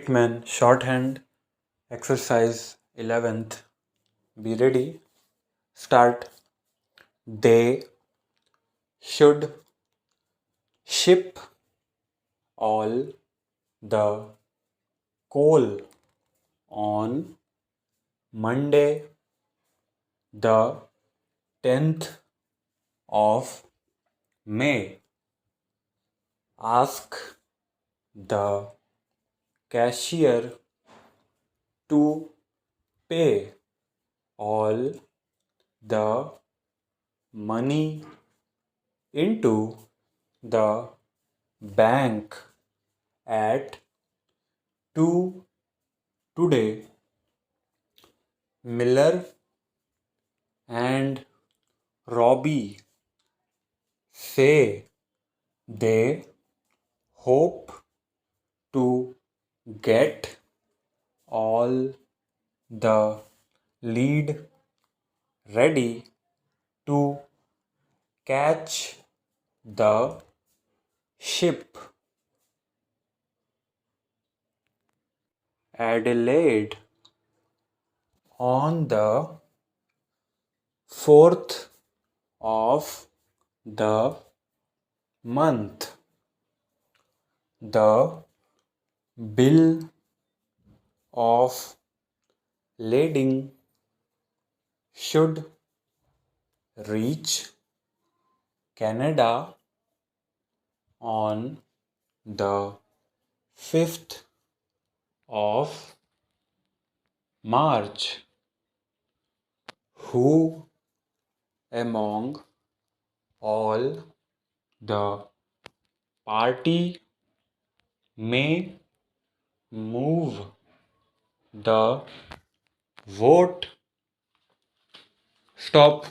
Pitman Shorthand exercise 11th. Be ready. Start. They should ship all the coal on Monday, the 10th of May. Ask the cashier to pay all the money into the bank at 2 today. Miller and Robbie say they hope to get all the lead ready to catch the ship. Adelaide on the 4th of the month. The bill of lading should reach Canada on the 5th of March. Who among all the party may move the vote? Stop.